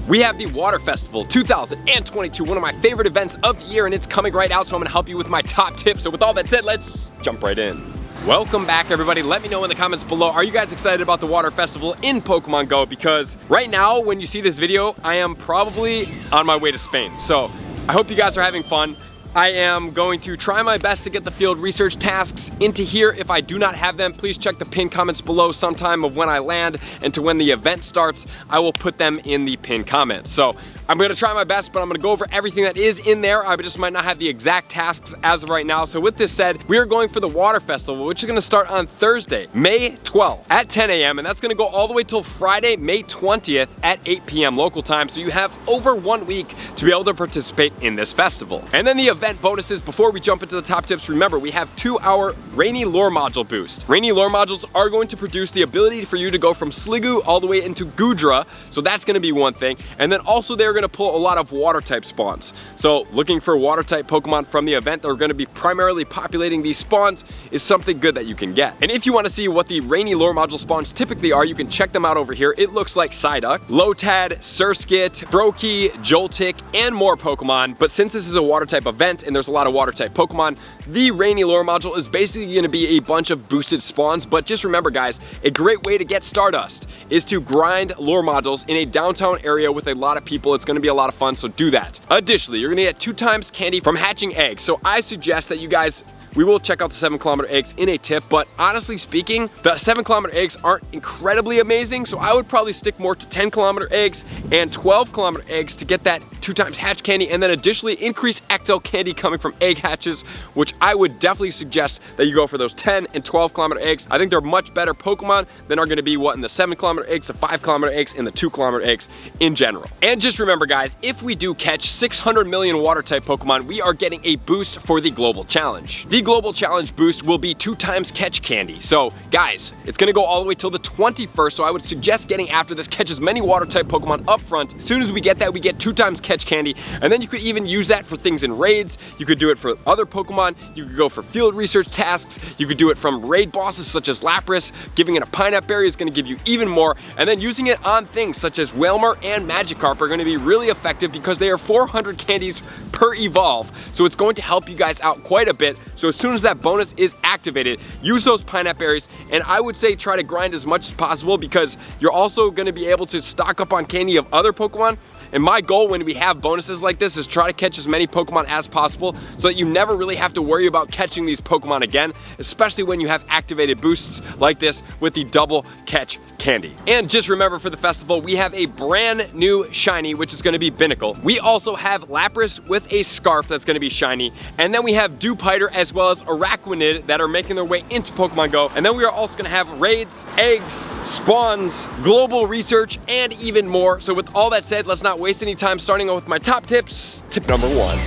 We have the Water Festival 2022, one of my favorite events of the year, and it's coming right out, so I'm gonna help you with my top tips. So with all that said, let's jump right in. Welcome back, everybody. Let me know in the comments below, are you guys excited about the Water Festival in Pokemon Go? Because right now, when you see this video, I am probably on my way to Spain. So I hope you guys are having fun. I am going to try my best to get the field research tasks into here. If I do not have them, please check the pinned comments below sometime of when I land and to when the event starts. I will put them in the pinned comments. So I'm gonna try my best, but I'm gonna go over everything that is in there. I just might not have the exact tasks as of right now. So with this said, we are going for the Water Festival, which is gonna start on Thursday, May 12th at 10 a.m. And that's gonna go all the way till Friday, May 20th at 8 p.m. local time. So you have over 1 week to be able to participate in this festival. And then the event bonuses, before we jump into the top tips, remember we have 2-hour Rainy Lure Module boost. Rainy Lure Modules are going to produce the ability for you to go from Sliggoo all the way into Goodra, so that's going to be one thing. And then also they're going to pull a lot of water type spawns. So looking for water type Pokemon from the event, they're going to be primarily populating these spawns, is something good that you can get. And if you want to see what the Rainy Lure Module spawns typically are, you can check them out over here. It looks like Psyduck, Lotad, Surskit, Brokey, Joltik, and more Pokemon. But since this is a water type event and there's a lot of water type Pokemon, the Rainy Lure Module is basically going to be a bunch of boosted spawns. But just remember guys, a great way to get Stardust is to grind lure modules in a downtown area with a lot of people. It's going to be a lot of fun, so do that. Additionally, you're going to get 2 times candy from hatching eggs. So I suggest that you guys, we will check out the 7-kilometer eggs in a tip, but honestly speaking, the 7-kilometer eggs aren't incredibly amazing, so I would probably stick more to 10-kilometer eggs and 12-kilometer eggs to get that 2 times hatch candy, and then additionally increase XL candy coming from egg hatches, which I would definitely suggest that you go for those 10 and 12-kilometer eggs. I think they're much better Pokemon than are going to be what in the 7-kilometer eggs, the 5-kilometer eggs, and the 2-kilometer eggs in general. And just remember guys, if we do catch 600 million water type Pokemon, we are getting a boost for the Global Challenge. The Global Challenge boost will be 2 times catch candy. So guys, it's gonna go all the way till the 21st, so I would suggest getting after this, catch as many water type Pokemon up front. As soon as we get that, we get 2 times catch candy, and then you could even use that for things in raids. You could do it for other Pokemon, you could go for field research tasks, you could do it from raid bosses such as Lapras. Giving it a Pineapple Berry is gonna give you even more, and then using it on things such as Wailmer and Magikarp are gonna be really effective because they are 400 candies per evolve, so it's going to help you guys out quite a bit. So as soon as that bonus is activated, use those Pineapple Berries, and I would say try to grind as much as possible because you're also going to be able to stock up on candy of other Pokemon. And my goal when we have bonuses like this is try to catch as many Pokemon as possible so that you never really have to worry about catching these Pokemon again, especially when you have activated boosts like this with the double catch candy. And just remember, for the festival, we have a brand new shiny, which is going to be Binacle. We also have Lapras with a scarf that's going to be shiny. And then we have Dewpider as well as Araquanid that are making their way into Pokemon Go. And then we are also going to have raids, eggs, spawns, global research, and even more. So with all that said, let's not waste any time, starting off with my top tips. Tip number 1.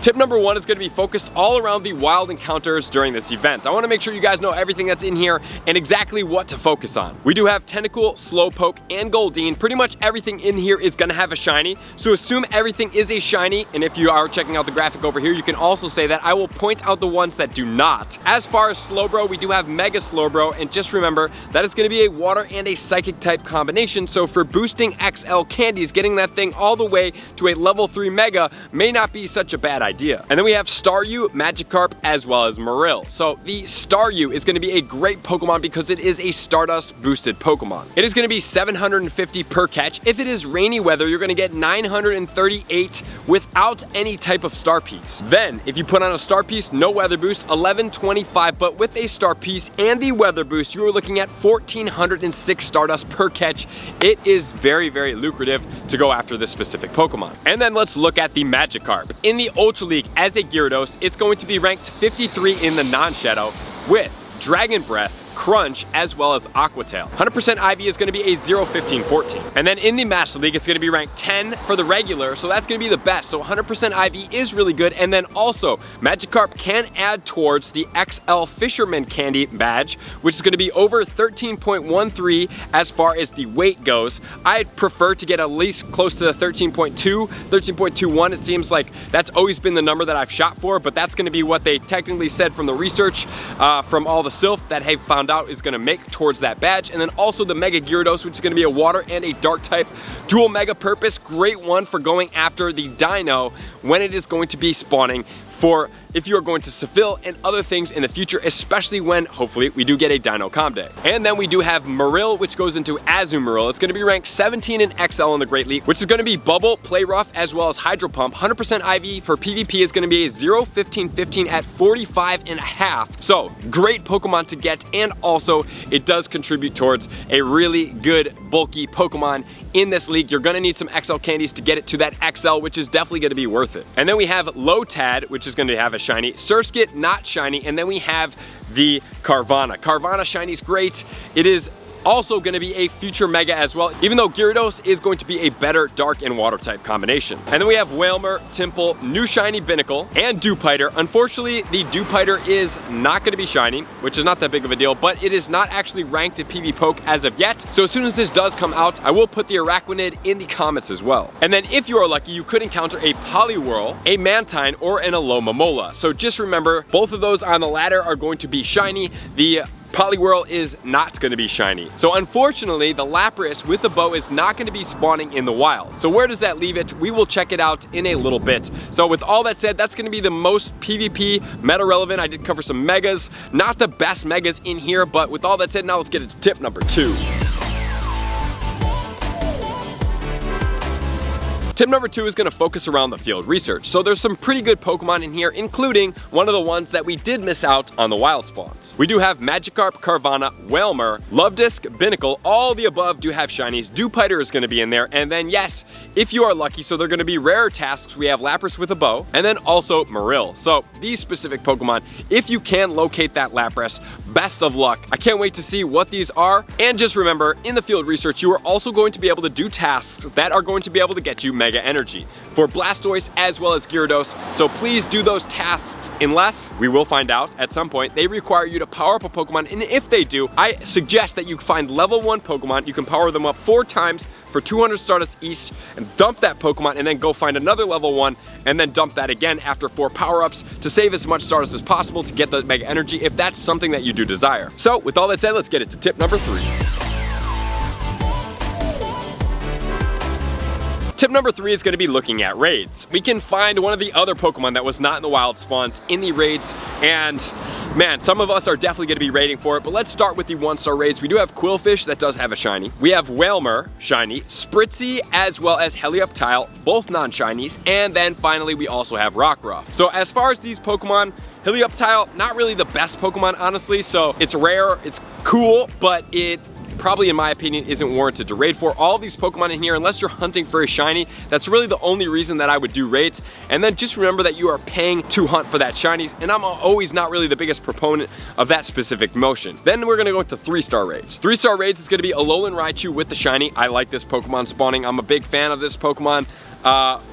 Tip number 1 is going to be focused all around the wild encounters during this event. I want to make sure you guys know everything that's in here and exactly what to focus on. We do have Tentacool, Slowpoke, and Goldeen. Pretty much everything in here is going to have a shiny, so assume everything is a shiny, and if you are checking out the graphic over here, you can also say that. I will point out the ones that do not. As far as Slowbro, we do have Mega Slowbro, and just remember that it's going to be a water and a psychic type combination, so for boosting XL candies, getting that thing all the way to a level 3 Mega may not be such a bad idea. And then we have Staryu, Magikarp, as well as Marill. So the Staryu is going to be a great Pokemon because it is a Stardust boosted Pokemon. It is going to be 750 per catch. If it is rainy weather, you're going to get 938 without any type of star piece. Then if you put on a star piece, no weather boost, 1125, but with a star piece and the weather boost, you are looking at 1406 Stardust per catch. It is very, very lucrative to go after this specific Pokemon. And then let's look at the Magikarp. In the Ultra League as a Gyarados, it's going to be ranked 53 in the non-shadow with Dragon Breath, Crunch, as well as Aqua Tail. 100% IV is going to be a 0-15-14. And then in the Master League, it's going to be ranked 10 for the regular, so that's going to be the best. So 100% IV is really good. And then also, Magikarp can add towards the XL Fisherman Candy badge, which is going to be over 13.13 as far as the weight goes. I prefer to get at least close to the 13.2, 13.21. It seems like that's always been the number that I've shot for, but that's going to be what they technically said from the research from all the Sylph that have found found out, is going to make towards that badge. And then also the Mega Gyarados, which is going to be a water and a dark type dual mega purpose. Great one for going after the Dino when it is going to be spawning for if you are going to Seville and other things in the future, especially when hopefully we do get a Dino Calm Day. And then we do have Marill, which goes into Azumarill. It's going to be ranked 17 in XL in the Great League, which is going to be Bubble, Play Rough, as well as Hydro Pump. 100% IV for PvP is going to be a 0-15-15 at 45.5. So great Pokemon to get, and also it does contribute towards a really good bulky Pokemon in this league. You're going to need some XL candies to get it to that XL, which is definitely going to be worth it. And then we have Lotad, which is going to have a shiny. Surskit, not shiny. And then we have the Carvahna. Carvahna shiny is great. It is also going to be a future mega as well, even though Gyarados is going to be a better dark and water type combination. And then we have Wailmer, Temple, new shiny Binacle, and Dewpider. Unfortunately, the Dewpider is not going to be shiny, which is not that big of a deal, but it is not actually ranked to PV Poke as of yet. So as soon as this does come out, I will put the Araquanid in the comments as well. And then if you are lucky, you could encounter a Poliwhirl, a Mantine, or an Alomomola. So just remember, both of those on the ladder are going to be shiny. The Poliwhirl is not going to be shiny. So unfortunately, the Lapras with the bow is not going to be spawning in the wild. So where does that leave it? We will check it out in a little bit. So with all that said, that's going to be the most PvP meta relevant. I did cover some megas, not the best megas in here, but with all that said, now let's get into tip number 2. Tip number 2 is going to focus around the field research. So there's some pretty good Pokemon in here, including one of the ones that we did miss out on the wild spawns. We do have Magikarp, Carvahna, Wailmer, Luvdisc, Binacle, all the above do have shinies. Dewpider is going to be in there, and then yes, if you are lucky, so they're going to be rare tasks. We have Lapras with a bow, and then also Marill. So these specific Pokemon, if you can locate that Lapras, best of luck. I can't wait to see what these are. And just remember, in the field research, you are also going to be able to do tasks that are going to be able to get you Mega Energy for Blastoise as well as Gyarados. So please do those tasks, unless we will find out at some point they require you to power up a Pokemon. And if they do, I suggest that you find level 1 Pokemon. You can power them up 4 times for 200 Stardust each and dump that Pokemon, and then go find another level 1 and then dump that again after 4 power-ups to save as much Stardust as possible to get the Mega Energy if that's something that you do desire. So with all that said, let's get into tip number 3. Tip number 3 is going to be looking at raids. We can find one of the other Pokemon that was not in the wild spawns in the raids, and man, some of us are definitely going to be raiding for it, but let's start with the 1-star raids. We do have Quillfish that does have a shiny. We have Wailmer, shiny, Spritzy, as well as Helioptile, both non-shinies, and then finally we also have Rockruff. So as far as these Pokemon, Helioptile, not really the best Pokemon, honestly, so it's rare, it's cool, but it probably, in my opinion, isn't warranted to raid for. All these Pokemon in here, unless you're hunting for a shiny, that's really the only reason that I would do raids. And then just remember that you are paying to hunt for that shiny, and I'm always not really the biggest proponent of that specific motion. Then we're gonna go into 3-star raids. 3-star raids is gonna be Alolan Raichu with the shiny. I like this Pokemon spawning. I'm a big fan of this Pokemon.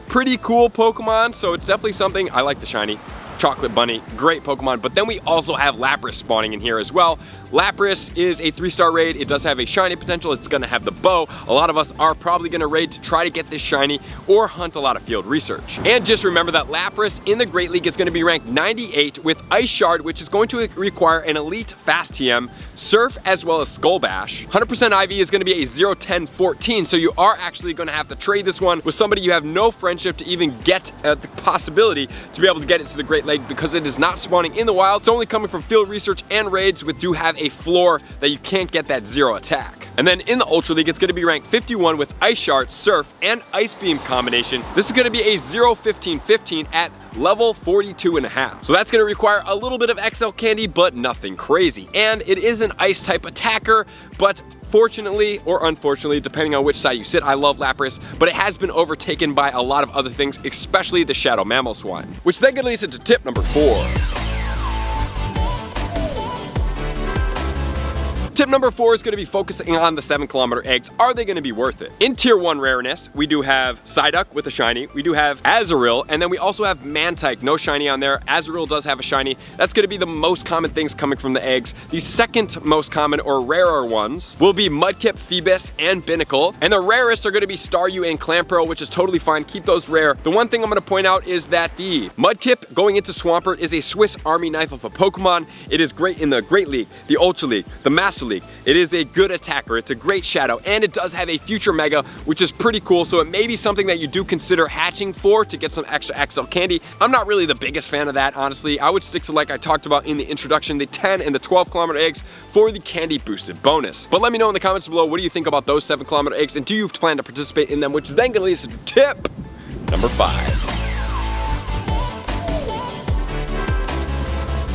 Pretty cool Pokemon, so it's definitely something. I like the shiny. Chocolate Bunny, great Pokemon. But then we also have Lapras spawning in here as well. Lapras is a 3-star raid. It does have a shiny potential. It's gonna have the bow. A lot of us are probably gonna raid to try to get this shiny or hunt a lot of field research. And just remember that Lapras in the Great League is gonna be ranked 98 with Ice Shard, which is going to require an elite fast TM, Surf, as well as Skull Bash. 100% IV is gonna be a 0-10-14, so you are actually gonna have to trade this one with somebody you have no friendship to even get the possibility to be able to get it to the Great League, because it is not spawning in the wild. It's only coming from field research and raids, which do have a floor that you can't get that 0 attack. And then in the Ultra League, it's going to be ranked 51 with Ice Shard, Surf, and Ice Beam combination. This is going to be a 0-15-15 at level 42.5. So that's going to require a little bit of XL candy, but nothing crazy. And it is an ice type attacker, but fortunately or unfortunately, depending on which side you sit, I love Lapras, but it has been overtaken by a lot of other things, especially the Shadow Mamoswine. Which then leads into tip number 4. Tip number 4 is going to be focusing on the 7-kilometer eggs. Are they going to be worth it? In tier 1 rareness, we do have Psyduck with a shiny, we do have Azurill, and then we also have Mantike, no shiny on there. Azurill does have a shiny. That's going to be the most common things coming from the eggs. The second most common or rarer ones will be Mudkip, Phoebus, and Binacle, and the rarest are going to be Staryu and Clamperl, which is totally fine. Keep those rare. The one thing I'm going to point out is that the Mudkip going into Swampert is a Swiss Army knife of a Pokemon. It is great in the Great League, the Ultra League, the Master League. It is a good attacker. It's a great shadow, and it does have a future Mega, which is pretty cool. So it may be something that you do consider hatching for to get some extra XL candy. I'm not really the biggest fan of that, honestly. I would stick to, like I talked about in the introduction, the 10 and the 12-kilometer eggs for the candy boosted bonus. But let me know in the comments below, what do you think about those 7-kilometer eggs, and do you plan to participate in them, which is then gonna lead us to tip number 5.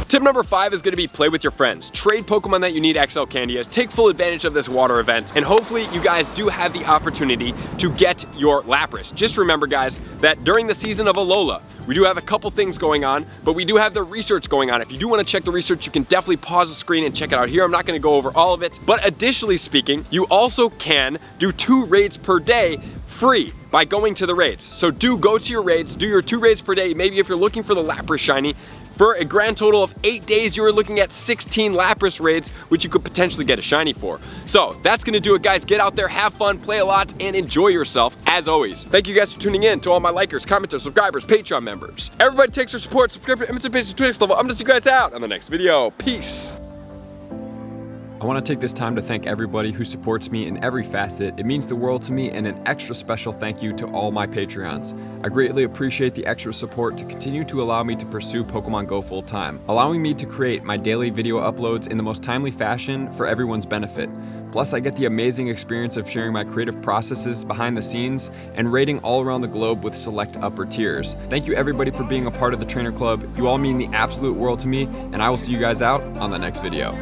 Tip number 5 is going to be play with your friends. Trade Pokemon that you need XL candy as. Take full advantage of this water event, and hopefully you guys do have the opportunity to get your Lapras. Just remember, guys, that during the season of Alola, we do have a couple things going on, but we do have the research going on. If you do want to check the research, you can definitely pause the screen and check it out here. I'm not going to go over all of it, but additionally speaking, you also can do 2 raids per day free by going to the raids. So do go to your raids, do your 2 raids per day. Maybe if you're looking for the Lapras shiny, for a grand total of 8 days, you are looking at 16 Lapras raids, which you could potentially get a shiny for. So that's gonna do it, guys. Get out there, have fun, play a lot, and enjoy yourself as always. Thank you guys for tuning in. To all my likers, commenters, subscribers, Patreon members. Everybody takes their support, subscribe to MSN Twitch level. I'm gonna see you guys out on the next video. Peace. I want to take this time to thank everybody who supports me in every facet. It means the world to me, and an extra special thank you to all my Patreons. I greatly appreciate the extra support to continue to allow me to pursue Pokemon Go full time, allowing me to create my daily video uploads in the most timely fashion for everyone's benefit. Plus, I get the amazing experience of sharing my creative processes behind the scenes and raiding all around the globe with select upper tiers. Thank you everybody for being a part of the Trainer Club. You all mean the absolute world to me, and I will see you guys out on the next video.